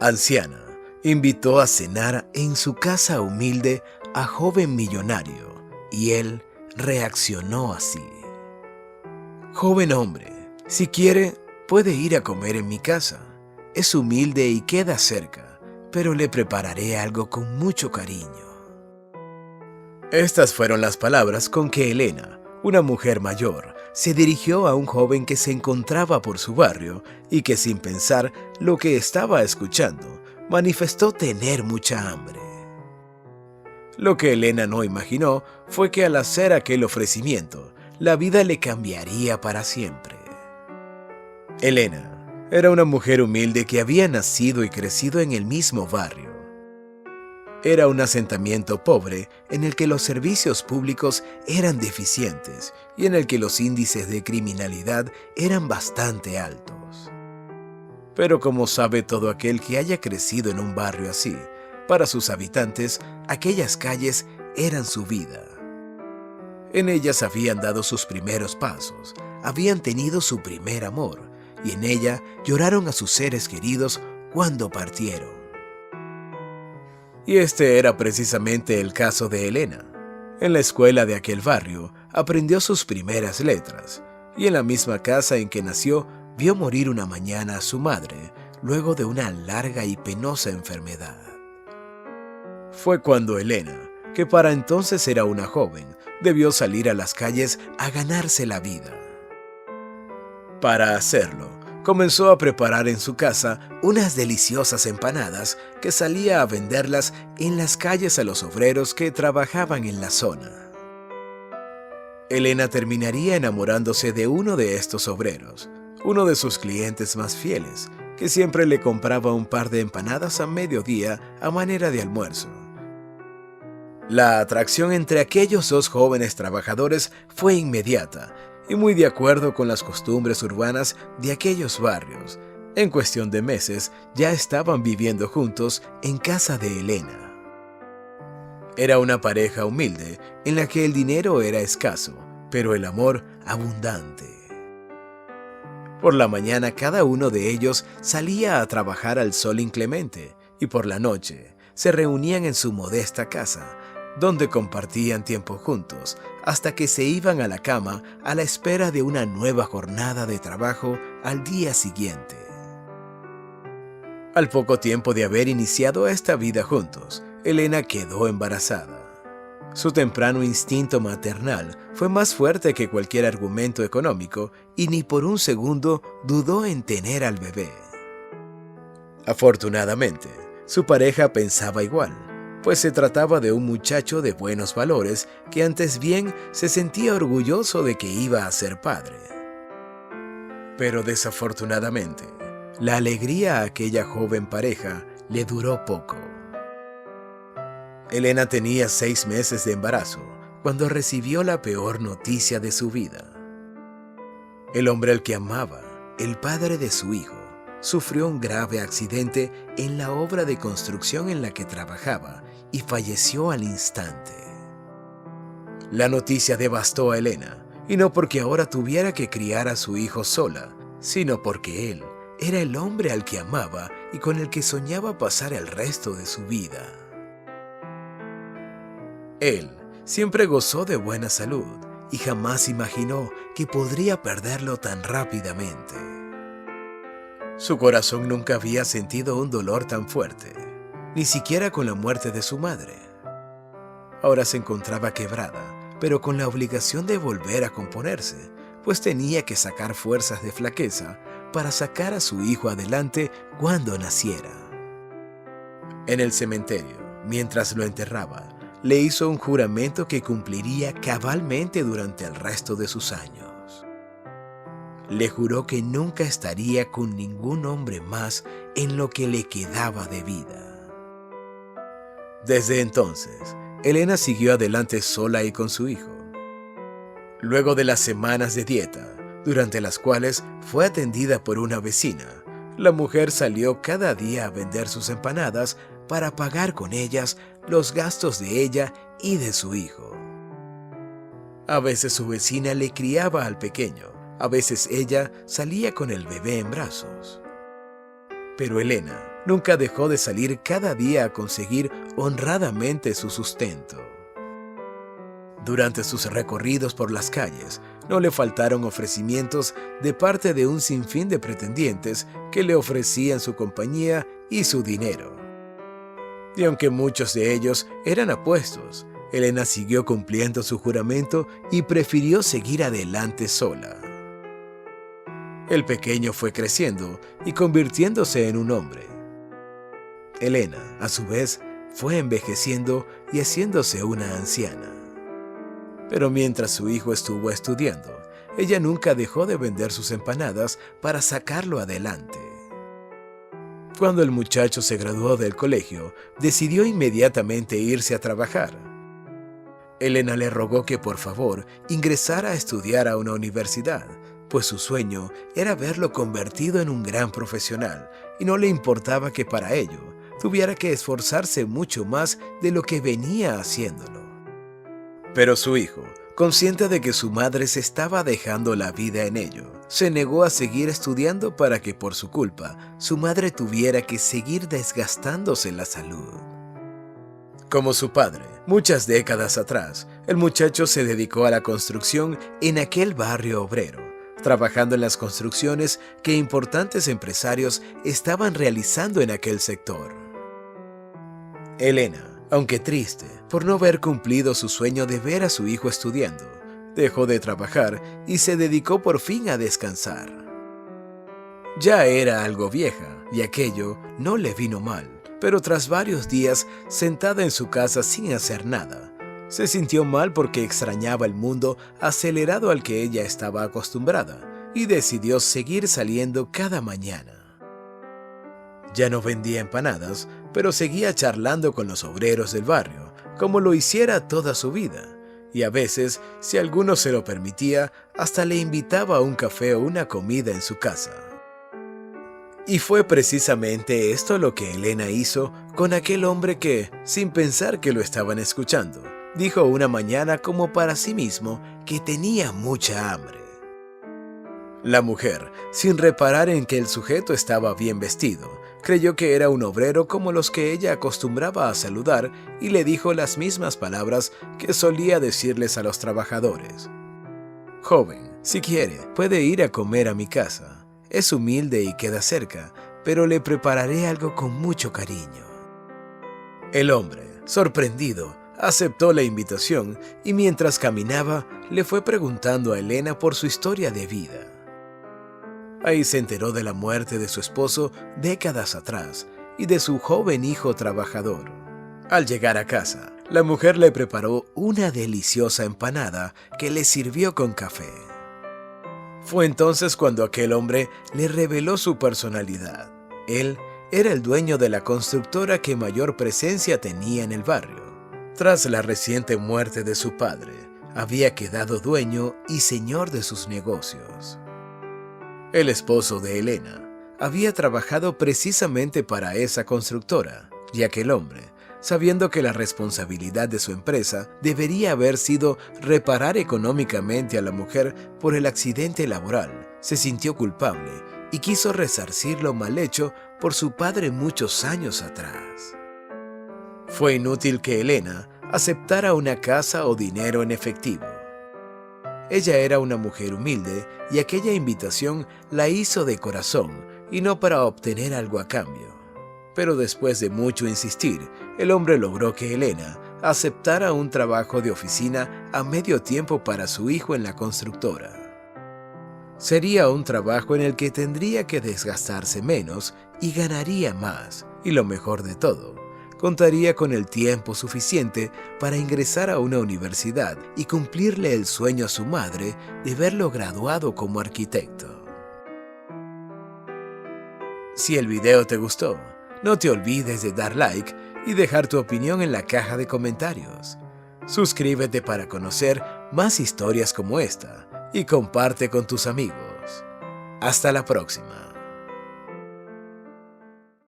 anciana, invitó a cenar en su casa humilde a joven millonario, y él reaccionó así. Joven hombre, si quiere, puede ir a comer en mi casa. Es humilde y queda cerca, pero le prepararé algo con mucho cariño. Estas fueron las palabras con que Elena, una mujer mayor, se dirigió a un joven que se encontraba por su barrio y que, sin pensar lo que estaba escuchando, manifestó tener mucha hambre. Lo que Elena no imaginó fue que al hacer aquel ofrecimiento, la vida le cambiaría para siempre. Elena era una mujer humilde que había nacido y crecido en el mismo barrio. Era un asentamiento pobre en el que los servicios públicos eran deficientes y en el que los índices de criminalidad eran bastante altos. Pero como sabe todo aquel que haya crecido en un barrio así, para sus habitantes, aquellas calles eran su vida. En ellas habían dado sus primeros pasos, habían tenido su primer amor, y en ella lloraron a sus seres queridos cuando partieron. Y este era precisamente el caso de Elena. En la escuela de aquel barrio aprendió sus primeras letras, y en la misma casa en que nació vio morir una mañana a su madre, luego de una larga y penosa enfermedad. Fue cuando Elena, que para entonces era una joven, debió salir a las calles a ganarse la vida. Para hacerlo, comenzó a preparar en su casa unas deliciosas empanadas que salía a venderlas en las calles a los obreros que trabajaban en la zona. Elena terminaría enamorándose de uno de estos obreros, uno de sus clientes más fieles, que siempre le compraba un par de empanadas a mediodía a manera de almuerzo. La atracción entre aquellos dos jóvenes trabajadores fue inmediata y muy de acuerdo con las costumbres urbanas de aquellos barrios. En cuestión de meses ya estaban viviendo juntos en casa de Elena. Era una pareja humilde en la que el dinero era escaso, pero el amor abundante. Por la mañana cada uno de ellos salía a trabajar al sol inclemente y por la noche se reunían en su modesta casa, donde compartían tiempo juntos hasta que se iban a la cama a la espera de una nueva jornada de trabajo al día siguiente. Al poco tiempo de haber iniciado esta vida juntos, Elena quedó embarazada. Su temprano instinto maternal fue más fuerte que cualquier argumento económico y ni por un segundo dudó en tener al bebé. Afortunadamente, su pareja pensaba igual, pues se trataba de un muchacho de buenos valores que antes bien se sentía orgulloso de que iba a ser padre. Pero desafortunadamente, la alegría a aquella joven pareja le duró poco. Elena tenía 6 meses de embarazo cuando recibió la peor noticia de su vida. El hombre al que amaba, el padre de su hijo, sufrió un grave accidente en la obra de construcción en la que trabajaba y falleció al instante. La noticia devastó a Elena, y no porque ahora tuviera que criar a su hijo sola, sino porque él era el hombre al que amaba y con el que soñaba pasar el resto de su vida. Él siempre gozó de buena salud y jamás imaginó que podría perderlo tan rápidamente. Su corazón nunca había sentido un dolor tan fuerte, ni siquiera con la muerte de su madre. Ahora se encontraba quebrada, pero con la obligación de volver a componerse, pues tenía que sacar fuerzas de flaqueza para sacar a su hijo adelante cuando naciera. En el cementerio, mientras lo enterraba, le hizo un juramento que cumpliría cabalmente durante el resto de sus años. Le juró que nunca estaría con ningún hombre más en lo que le quedaba de vida. Desde entonces, Elena siguió adelante sola y con su hijo. Luego de las semanas de dieta, durante las cuales fue atendida por una vecina, la mujer salió cada día a vender sus empanadas para pagar con ellas los gastos de ella y de su hijo. A veces su vecina le criaba al pequeño, a veces ella salía con el bebé en brazos. Pero Elena nunca dejó de salir cada día a conseguir honradamente su sustento. Durante sus recorridos por las calles, no le faltaron ofrecimientos de parte de un sinfín de pretendientes que le ofrecían su compañía y su dinero. Y aunque muchos de ellos eran apuestos, Elena siguió cumpliendo su juramento y prefirió seguir adelante sola. El pequeño fue creciendo y convirtiéndose en un hombre. Elena, a su vez, fue envejeciendo y haciéndose una anciana. Pero mientras su hijo estuvo estudiando, ella nunca dejó de vender sus empanadas para sacarlo adelante. Cuando el muchacho se graduó del colegio, decidió inmediatamente irse a trabajar. Elena le rogó que por favor ingresara a estudiar a una universidad, pues su sueño era verlo convertido en un gran profesional y no le importaba que para ello tuviera que esforzarse mucho más de lo que venía haciéndolo. Pero su hijo, consciente de que su madre se estaba dejando la vida en ello, se negó a seguir estudiando para que por su culpa su madre tuviera que seguir desgastándose la salud. Como su padre, muchas décadas atrás, el muchacho se dedicó a la construcción en aquel barrio obrero, trabajando en las construcciones que importantes empresarios estaban realizando en aquel sector. Elena, aunque triste por no haber cumplido su sueño de ver a su hijo estudiando, dejó de trabajar y se dedicó por fin a descansar. Ya era algo vieja y aquello no le vino mal, pero tras varios días sentada en su casa sin hacer nada, se sintió mal porque extrañaba el mundo acelerado al que ella estaba acostumbrada y decidió seguir saliendo cada mañana. Ya no vendía empanadas, pero seguía charlando con los obreros del barrio, como lo hiciera toda su vida, y a veces, si alguno se lo permitía, hasta le invitaba a un café o una comida en su casa. Y fue precisamente esto lo que Elena hizo con aquel hombre que, sin pensar que lo estaban escuchando, dijo una mañana como para sí mismo que tenía mucha hambre. La mujer, sin reparar en que el sujeto estaba bien vestido, creyó que era un obrero como los que ella acostumbraba a saludar y le dijo las mismas palabras que solía decirles a los trabajadores. «Joven, si quiere, puede ir a comer a mi casa. Es humilde y queda cerca, pero le prepararé algo con mucho cariño». El hombre, sorprendido, aceptó la invitación y mientras caminaba le fue preguntando a Elena por su historia de vida. Ahí se enteró de la muerte de su esposo décadas atrás y de su joven hijo trabajador. Al llegar a casa, la mujer le preparó una deliciosa empanada que le sirvió con café. Fue entonces cuando aquel hombre le reveló su personalidad. Él era el dueño de la constructora que mayor presencia tenía en el barrio. Tras la reciente muerte de su padre, había quedado dueño y señor de sus negocios. El esposo de Elena había trabajado precisamente para esa constructora, y aquel hombre, sabiendo que la responsabilidad de su empresa debería haber sido reparar económicamente a la mujer por el accidente laboral, se sintió culpable y quiso resarcir lo mal hecho por su padre muchos años atrás. Fue inútil que Elena aceptara una casa o dinero en efectivo. Ella era una mujer humilde y aquella invitación la hizo de corazón y no para obtener algo a cambio. Pero después de mucho insistir, el hombre logró que Elena aceptara un trabajo de oficina a medio tiempo para su hijo en la constructora. Sería un trabajo en el que tendría que desgastarse menos y ganaría más, y lo mejor de todo, contaría con el tiempo suficiente para ingresar a una universidad y cumplirle el sueño a su madre de verlo graduado como arquitecto. Si el video te gustó, no te olvides de dar like y dejar tu opinión en la caja de comentarios. Suscríbete para conocer más historias como esta y comparte con tus amigos. Hasta la próxima.